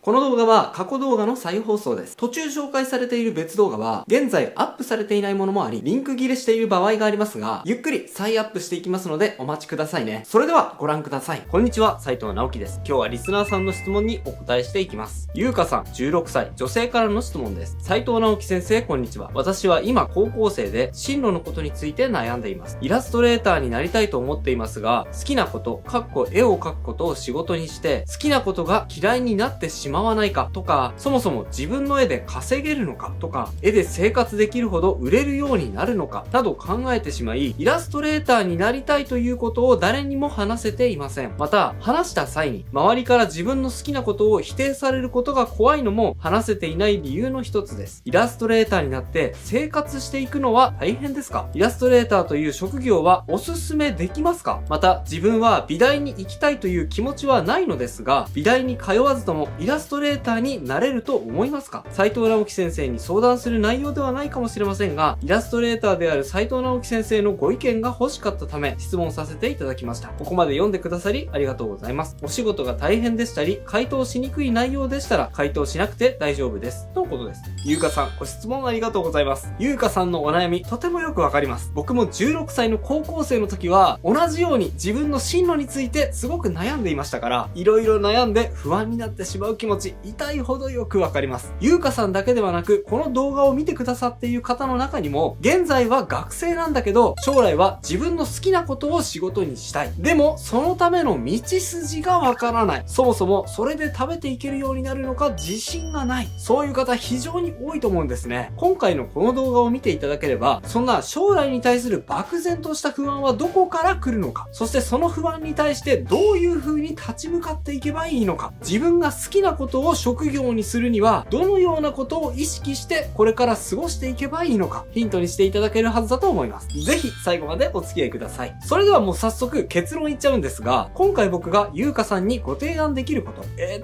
この動画は過去動画の再放送です。途中紹介されている別動画は現在アップされていないものもあり、リンク切れしている場合がありますが、ゆっくり再アップしていきますのでお待ちくださいね。それではご覧ください。こんにちは、斉藤直樹です。今日はリスナーさんの質問にお答えしていきます。ゆうかさん、16歳、女性からの質問です。斉藤直樹先生、こんにちは。私は今高校生で進路のことについて悩んでいます。イラストレーターになりたいと思っていますが、好きなこと、絵を描くことを仕事にして、好きなことが嫌いになってしまわないかとか、そもそも自分の絵で稼げるのかとか、絵で生活できるほど売れるようになるのかなど考えてしまい、イラストレーターになりたいということを誰にも話せていません。また、話した際に周りから自分の好きなことを否定されることが怖いのも話せていない理由の一つです。イラストレーターになって生活していくのは大変ですか？イラストレーターという職業はおすすめできますか？また、自分は美大に行きたいという気持ちはないのですが、美大に通わずともイラストレーターになれると思いますか？斉藤直樹先生に相談する内容ではないかもしれませんが、イラストレーターである斉藤直樹先生のご意見が欲しかったため質問させていただきました。ここまで読んでくださりありがとうございます。お仕事が大変でしたり、回答しにくい内容でしたら回答しなくて大丈夫です。とのことです。ゆうかさん、ご質問ありがとうございます。ゆうかさんのお悩み、とてもよくわかります。僕も16歳の高校生の時は、同じように自分の進路についてすごく悩んでいましたから、いろいろ悩んで不安になってしまう気持ち、痛いほどよくわかります。ゆうかさんだけではなく、この動画を見てくださっている方の中にも、現在は学生なんだけど、将来は自分の好きなことを仕事にしたい。でも、そのための道筋がわからない。そもそも、それで食べていけるようになるのか自信がない。そういう方非常に多いと思うんですね。今回のこの動画を見ていただければ、そんな将来に対する漠然とした不安はどこから来るのか、そしてその不安に対してどういう風に立ち向かっていけばいいのか、自分が好きなことを職業にするには、どのようなことを意識してこれから過ごしていけばいいのか、ヒントにしていただけるはずだと思います。ぜひ最後までお付き合いください。それではもう早速結論言っちゃうんですが、今回僕がゆうかさんにご提案できること。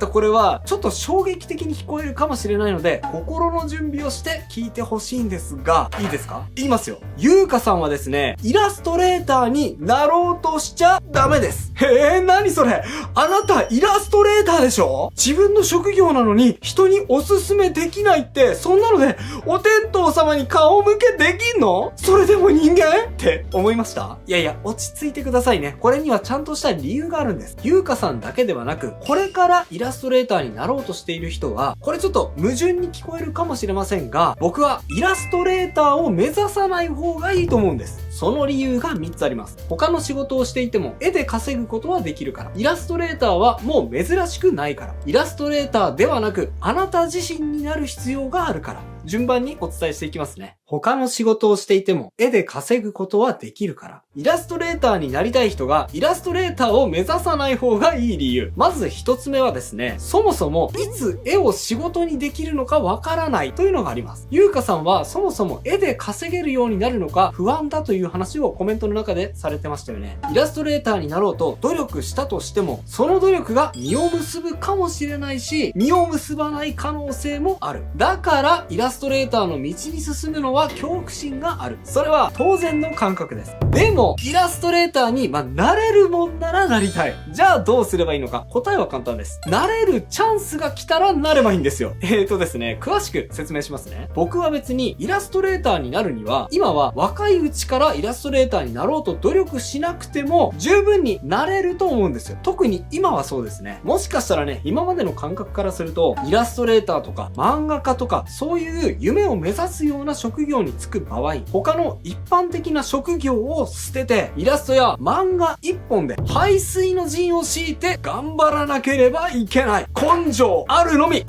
これはちょっと衝撃的に聞こえるかもしれないので、心の準備をして聞いてほしいんですが、いいですか？言いますよ。ゆうかさんはですね、イラストレーターになろうとしちゃダメです。何それ？あなたイラストレーターでしょ？自分の職業なのに人におすすめできないって、そんなのでお天道様に顔向けできんの？それでも人間？って思いました？いやいや、落ち着いてくださいね。これにはちゃんとした理由があるんです。ゆうかさんだけではなく、これからイラストレーターになろうとしている人は、これちょっと矛盾に聞こえるかもしれませんが、僕はイラストレーターを目指さない方がいいと思うんです。その理由が3つあります。他の仕事をしていても絵で稼ぐことはできるから。イラストレーターはもう珍しくないから。イラストレーターではなく、あなた自身になる必要があるから。順番にお伝えしていきますね。他の仕事をしていても絵で稼ぐことはできるから。イラストレーターになりたい人がイラストレーターを目指さない方がいい理由。まず一つ目はですね、そもそもいつ絵を仕事にできるのかわからないというのがあります。ゆうかさんはそもそも絵で稼げるようになるのか不安だという話をコメントの中でされてましたよね。イラストレーターになろうと努力したとしても、その努力が実を結ぶかもしれないし、実を結ばない可能性もある。だからイラストレーターの道に進むのは恐怖心がある。それは当然の感覚です。でも、イラストレーターに、なれるもんならなりたい。じゃあどうすればいいのか。答えは簡単です。なれるチャンスが来たらなればいいんですよ。ですね、詳しく説明しますね。僕は別にイラストレーターになるには、今は若いうちからイラストレーターになろうと努力しなくても十分になれると思うんですよ。特に今はそうですね。もしかしたらね、今までの感覚からすると、イラストレーターとか漫画家とか、そういう夢を目指すような職業に就く場合、他の一般的な職業を捨てて、イラストや漫画一本で背水の陣を敷いて頑張らなければいけない。根性あるのみ。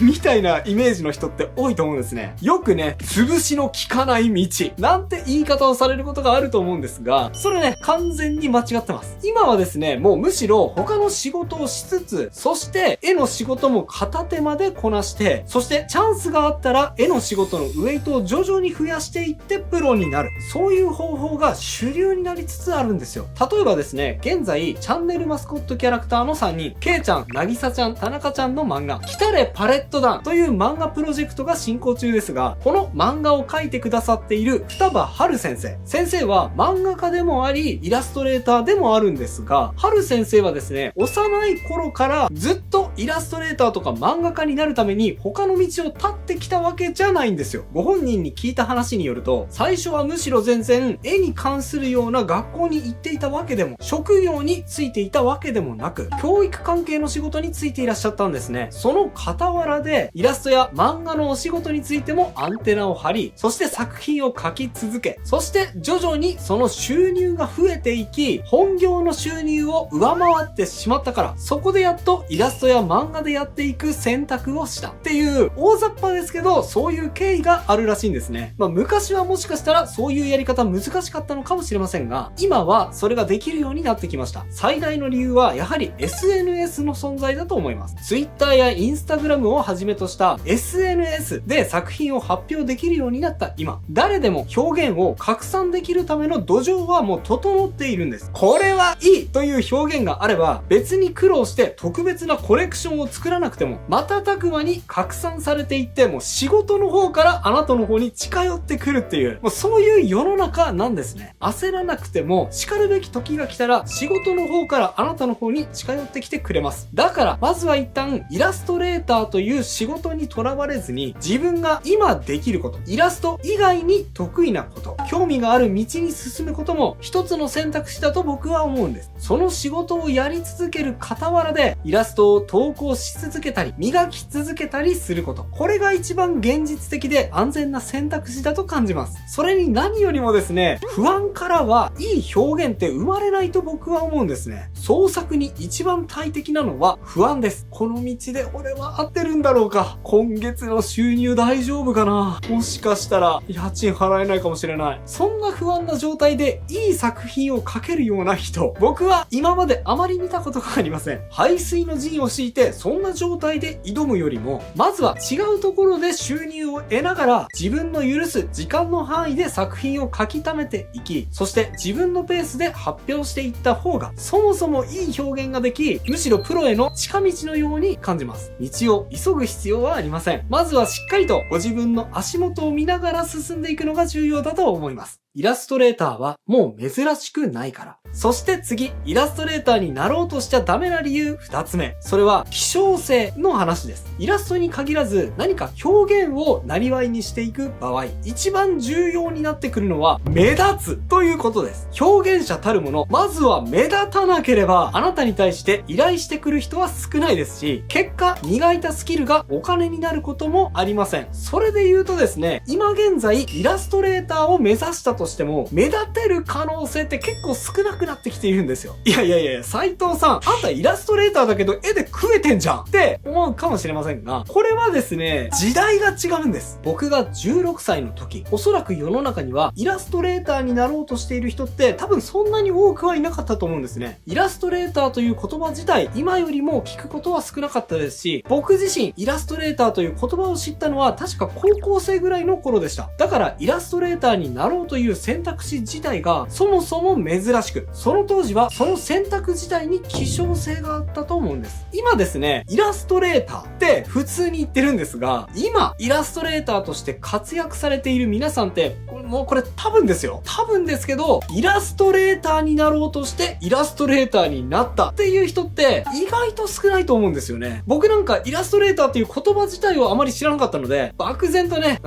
みたいなイメージの人って多いと思うんですね。よくね、潰しの効かない道なんて言い方をされることがあると思うんですが、それね、完全に間違ってます。今はですね、もうむしろ他の仕事をしつつ、そして絵の仕事も片手までこなして、そしてチャャンスがあったら絵の仕事のウエイトを徐々に増やしていってプロになる。そういう方法が主流になりつつあるんですよ。例えばですね、現在チャンネルマスコットキャラクターの3人、ケイちゃん、なぎさちゃん、田中ちゃんの漫画、来たれパレット団という漫画プロジェクトが進行中ですが、この漫画を描いてくださっている双葉春先生。先生は漫画家でもあり、イラストレーターでもあるんですが、春先生はですね、幼い頃からずっとイラストレーターとか漫画家になるために他の道を立ってきたわけじゃないんですよ。ご本人に聞いた話によると、最初はむしろ全然絵に関するような学校に行っていたわけでも、職業についていたわけでもなく、教育関係の仕事についていらっしゃったんですね。その傍らで、イラストや漫画のお仕事についてもアンテナを張り、そして作品を描き続け、そして徐々にその収入が増えていき、本業の収入を上回ってしまったから、そこでやっとイラストや漫画でやっていく選択をしたっていう、大雑把ですけど、そういう経緯があるらしいんですね。昔はもしかしたらそういうやり方難しかったのかもしれませんが、今はそれができるようになってきました。最大の理由はやはり SNS の存在だと思います。Twitter や Instagram をはじめとした SNS で作品を発表できるようになった今、誰でも表現を拡散できるための土壌はもう整っているんです。これはいいという表現があれば、別に苦労して特別なコレクションを作らなくても、瞬く間に拡散されていって、もう仕事の方からあなたの方に近寄ってくるっていう、もうそういう世の中なんですね。焦らなくても、叱るべき時が来たら、仕事の方からあなたの方に近寄ってきてくれます。だから、まずは一旦、イラストレーターという仕事にとらわれずに、自分が今できること、イラスト以外に得意なこと、興味がある道に進むことも一つの選択肢だと僕は思うんです。その仕事をやり続ける傍らで、イラストを投稿し続けたり、磨き続けたりすること。これが一番現実的で安全な選択肢だと感じます。それに何よりもですね、不安からはいい表現って生まれないと僕は思うんですね。創作に一番大敵なのは不安です。この道で俺は合ってるんだろうか。今月の収入大丈夫かな。もしかしたら家賃払えないかもしれない。そんな不安な状態でいい作品を描けるような人、僕は今まであまり見たことがありません。背水の陣を敷いてそんな状態で挑むよりも、まずは違うところで収入を得ながら自分の許す時間の範囲で作品を書き溜めていき、そして自分のペースで発表していった方がそもそもいい表現ができ、むしろプロへの近道のように感じます。道を急ぐ必要はありません。まずはしっかりとご自分の足元を見ながら進んでいくのが重要だと思います。イラストレーターはもう珍しくないから。そして次、イラストレーターになろうとしちゃダメな理由2つ目。それは希少性の話です。イラストに限らず何か表現を生りにしていく場合、一番重要になってくるのは目立つということです。表現者たるもの、まずは目立たなければあなたに対して依頼してくる人は少ないですし、結果磨いたスキルがお金になることもありません。それで言うとですね、今現在イラストレーターを目指したとしても目立てる可能性って結構少なくなってきているんですよ。いや、斉藤さん、あんたイラストレーターだけど絵で食えてんじゃんって思うかもしれませんが、これはですね、時代が違うんです。僕が16歳の時、おそらく世の中にはイラストレーターになろうとしている人って多分そんなに多くはいなかったと思うんですね。イラストレーターという言葉自体、今よりも聞くことは少なかったですし、僕自身イラストレーターという言葉を知ったのは確か高校生ぐらいの頃でした。だからイラストレーターになろうという選択肢自体がそもそも珍しく、その当時はその選択自体に希少性があったと思うんです。今ですね、イラストレーターって普通に言ってるんですが、今イラストレーターとして活躍されている皆さんって、これ多分ですよ。多分ですけど、イラストレーターになろうとしてイラストレーターになったっていう人って意外と少ないと思うんですよね。僕なんかイラストレーターっていう言葉自体をあまり知らなかったので、漠然とね、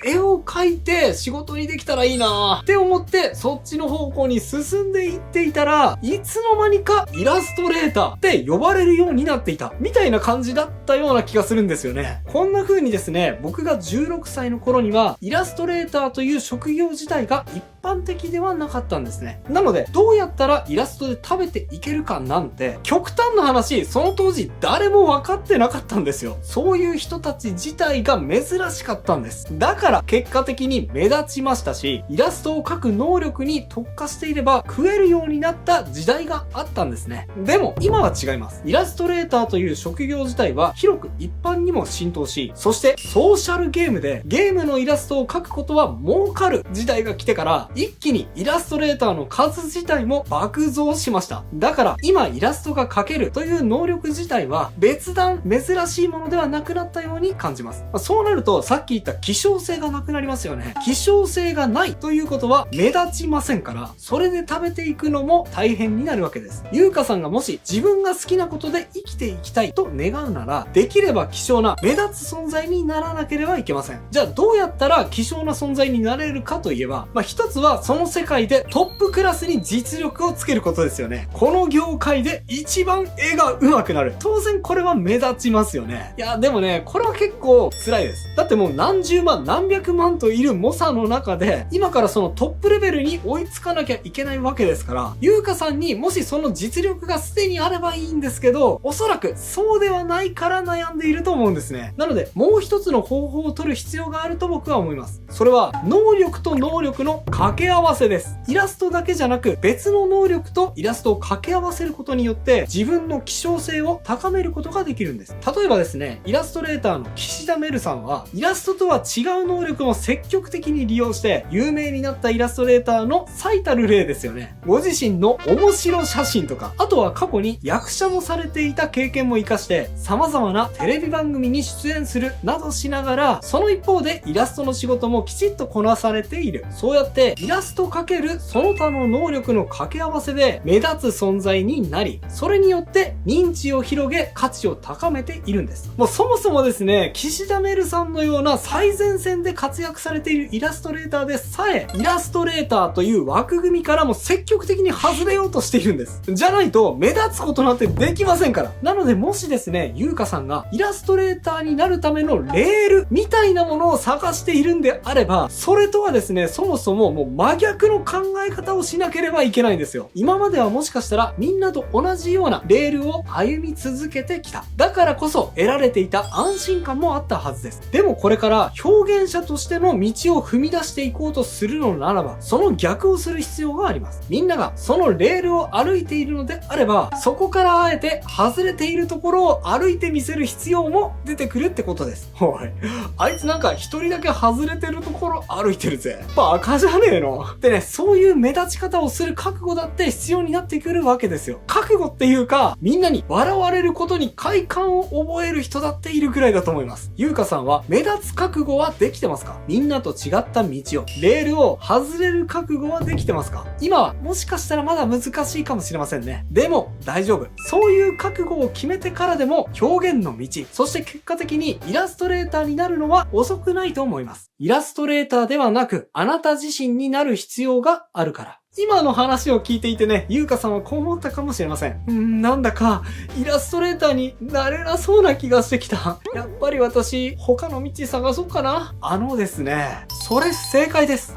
絵を描いて仕事にできたらいいなーって思ってそっちの方向に進んでいっていたら、いつの間にかイラストレーターって呼ばれるようになっていたみたいな感じだったような気がするんですよね。こんな風にですね、僕が16歳の頃にはイラストレーターという職業自体が一般的ではなかったんですね。なので、どうやったらイラストで食べていけるかなんて、極端な話、その当時誰も分かってなかったんですよ。そういう人たち自体が珍しかったんです。だから結果的に目立ちましたし、イラストを描く能力に特化していれば食えるようになった時代があったんですね。でも今は違います。イラストレーターという職業自体は広く一般にも浸透し、そしてソーシャルゲームでゲームのイラストを描くことは儲かる時代が来てから、一気にイラストレーターの数自体も爆増しました。だから今イラストが描けるという能力自体は別段珍しいものではなくなったように感じます。そうなるとさっき言った希少性がなくなりますよね。希少性がないということは目立ちませんから、それで食べていくのも大変になるわけです。ゆうかさんがもし自分が好きなことで生きていきたいと願うなら、できれば希少な目立つ存在にならなければいけません。じゃあどうやったら希少な存在になれるかといえば、一つはその世界でトップクラスに実力をつけることですよね。この業界で一番絵が上手くなる。当然これは目立ちますよね。いやでもね、これは結構辛いです。だってもう何十万何百万といる猛者の中で、今からそのトップレベルに追いつかなきゃいけないわけですから、ゆうかさんにもしその実力がすでにあればいいんですけど、おそらくそうではないから悩んでいると思うんですね。なのでもう一つの方法を取る必要があると僕は思います。それは能力と能力の掛け合わせです。イラストだけじゃなく別の能力とイラストを掛け合わせることによって自分の希少性を高めることができるんです。例えばですね、イラストレーターの岸田メルさんはイラストとは違う能力も積極的に利用して有名になったイラストレーターの最たる例ですよね。ご自身の面白写真とか、あとは過去に役者もされていた経験も活かして様々なテレビ番組に出演するなどしながら、その一方でイラストの仕事もきちっとこなされている。そうやってイラスト×その他の能力の掛け合わせで目立つ存在になり、それによって認知を広げ価値を高めているんです。もうそもそもですね、岸田メルさんのような最前線で活躍されているイラストレーターでさえ、イラストレーターという枠組みからも積極的に外れようとしているんです。じゃないと目立つことなんてできませんから。なのでもしですね、ゆうかさんがイラストレーターになるためのレールみたいなものを探しているんであれば、それとはですね、そもそももう真逆の考え方をしなければいけないんですよ。今まではもしかしたらみんなと同じようなレールを歩み続けてきた。だからこそ得られていた安心感もあったはずです。でもこれから表現者としての道を踏み出していこうとするのならば、その逆をする必要があります。みんながそのレールを歩いているのであれば、そこからあえて外れているところを歩いてみせる必要も出てくるってことです。おい、あいつなんか一人だけ外れてるところ歩いてるぜ。バカじゃねえの。でね、そういう目立ち方をする覚悟だって必要になってくるわけですよ。覚悟っていうか、みんなに笑われることに快感を覚える人だっているくらいだと思います。ゆうかさんは目立つ覚悟はできてますか？みんなと違った道を、レールを外れる覚悟はできてますか？今はもしかしたらまだ難しいかもしれませんね。でも大丈夫。そういう覚悟を決めてからでも表現の道、そして結果的にイラストレーターになるのは遅くないと思います。イラストレーターではなく、あなた自身になる必要があるから。今の話を聞いていてね、ゆうかさんはこう思ったかもしれません。なんだか、イラストレーターになれなそうな気がしてきた。やっぱり私、他の道探そうかな。ですね、それ正解です。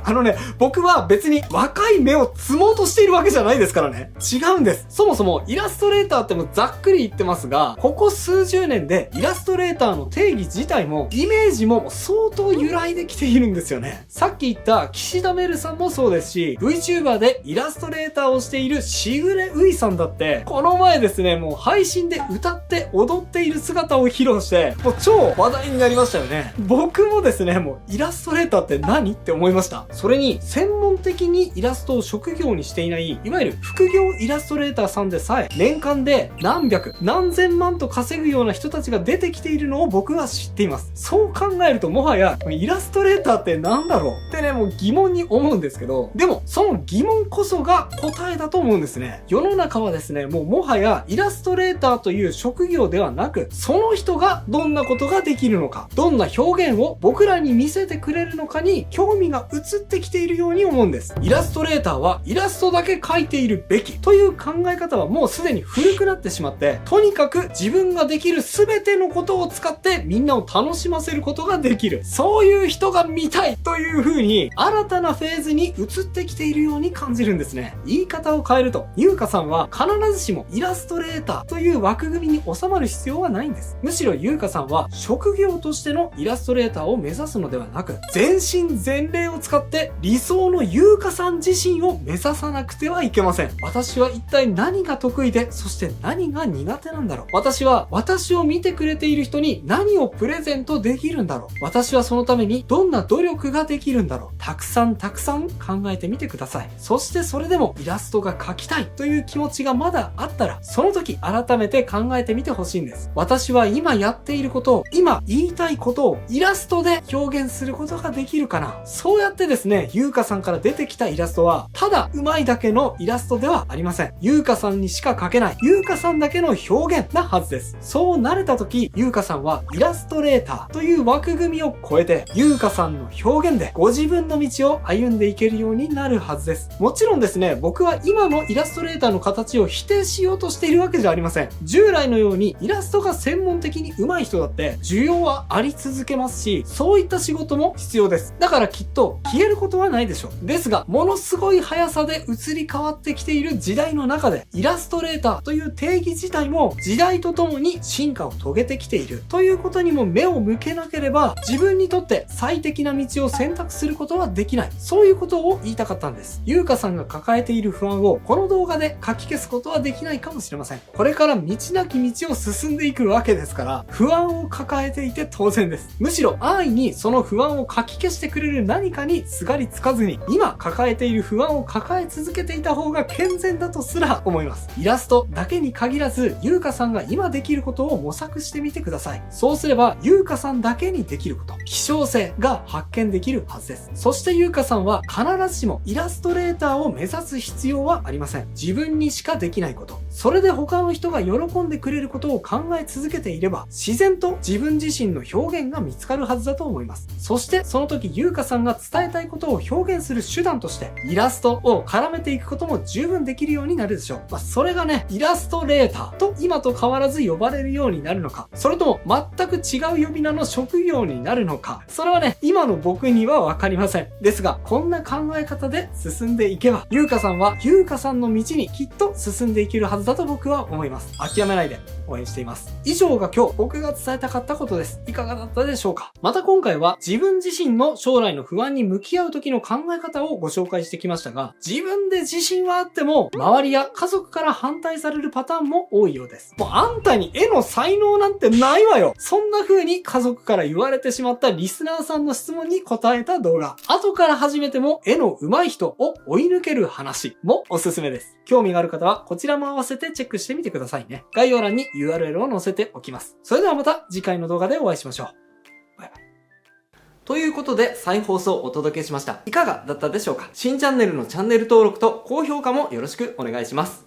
僕は別に若い芽を摘もうとしているわけじゃないですからね。違うんです。そもそもイラストレーターってもざっくり言ってますが、ここ数十年でイラストレーターの定義自体も、イメージも相当揺らいできているんですよね。さっき言った岸田メルさんもそうですし、VTuber でイラストレーターをしているしぐれういさんだって、この前ですね、もう配信で歌って踊っている姿を披露して、もう超話題になりましたよね。僕もですね、もうイラストレーターって何って思いました。それに、専門的にイラストを職業にしていない、いわゆる副業イラストレーターさんでさえ、年間で何百、何千万と稼ぐような人たちが出てきているのを僕は知っています。そう考えると、もはや、イラストレーターって何だろうってね、もう疑問に思うんですけど、でも、その疑問こそが答えだと思うんですね。世の中はですね、もはやイラストレーターという職業ではなく、その人がどんなことができるのか、どんな表現を僕らに見せてくれるのかにに興味が移ってきているように思うんです。イラストレーターはイラストだけ描いているべきという考え方はもうすでに古くなってしまって、とにかく自分ができる全てのことを使ってみんなを楽しませることができる。そういう人が見たいという風に新たなフェーズに移ってきているように感じるんですね。言い方を変えると、優香さんは必ずしもイラストレーターという枠組みに収まる必要はないんです。むしろ優香さんは職業としてのイラストレーターを目指すのではなく、全身全霊を使って理想の優香さん自身を目指さなくてはいけません。私は一体何が得意で、そして何が苦手なんだろう。私は私を見てくれている人に何をプレゼントできるんだろう。私はそのためにどんな努力ができるんだろう。たくさん考えてみてください。そしてそれでもイラストが描きたいという気持ちがまだあったら、その時改めて考えてみてほしいんです。私は今やっていることを、今言いたいことをイラストで表現することができるかな。そうやってですね、優香さんから出てきたイラストは、ただ上手いだけのイラストではありません。優香さんにしか描けない、優香さんだけの表現なはずです。そうなれた時、優香さんはイラストレーターという枠組みを超えて、優香さんの表現でご自分の道を歩んでいけるようになるはずです。もちろんですね、僕は今のイラストレーターの形を否定しようとしているわけじゃありません。従来のようにイラストが専門的に上手い人だって需要はあり続けますし、そういった仕事も必要です。だからきっと消えることはないでしょう。ですが、ものすごい速さで移り変わってきている時代の中で、イラストレーターという定義自体も時代とともに進化を遂げてきているということにも目を向けなければ、自分にとって最適な道を選択することはできない。そういうことを言いたかったんです。優香さんが抱えている不安をこの動画で書き消すことはできないかもしれません。これから道なき道を進んでいくわけですから、不安を抱えていて当然です。むしろ安易にその不安を書き消してくれる何かにすがりつかずに、今抱えている不安を抱え続けていた方が健全だとすら思います。イラストだけに限らず、優香さんが今できることを模索してみてください。そうすれば、優香さんだけにできること、希少性が発見できるはずです。そして優香さんは必ずしもイラストレーターを目指す必要はありません。自分にしかできないこと、それで他の人が喜んでくれることを考え続けていれば、自然と自分自身の表現が見つかるはずだと思います。そしてその時優香さんが伝えたいことを表現する手段としてイラストを絡めていくことも十分できるようになるでしょう。それがね、イラストレーターと今と変わらず呼ばれるようになるのか、それとも全く違う呼び名の職業になるのか、それはね、今の僕にはわかりません。ですが、こんな考え方で進んでいけば、優香さんは優香さんの道にきっと進んでいけるはずだと僕は思います。諦めないで応援しています。以上が今日僕が伝えたかったことです。いかがだったでしょうか？また今回は自分自身の将来の不安に向き合う時の考え方をご紹介してきましたが、自分で自信はあっても周りや家族から反対されるパターンも多いようです。もうあんたに絵の才能なんてないわよ。そんな風に家族から言われてしまったリスナーさんの質問に答えた動画。後から始めても絵の上手い人を追い抜ける話もおすすめです。興味がある方はこちらも合わせてチェックしてみてくださいね。概要欄に URL を載せておきます。それではまた次回の動画でお会いしましょう。バイバイ。ということで再放送をお届けしました。いかがだったでしょうか？新チャンネルのチャンネル登録と高評価もよろしくお願いします。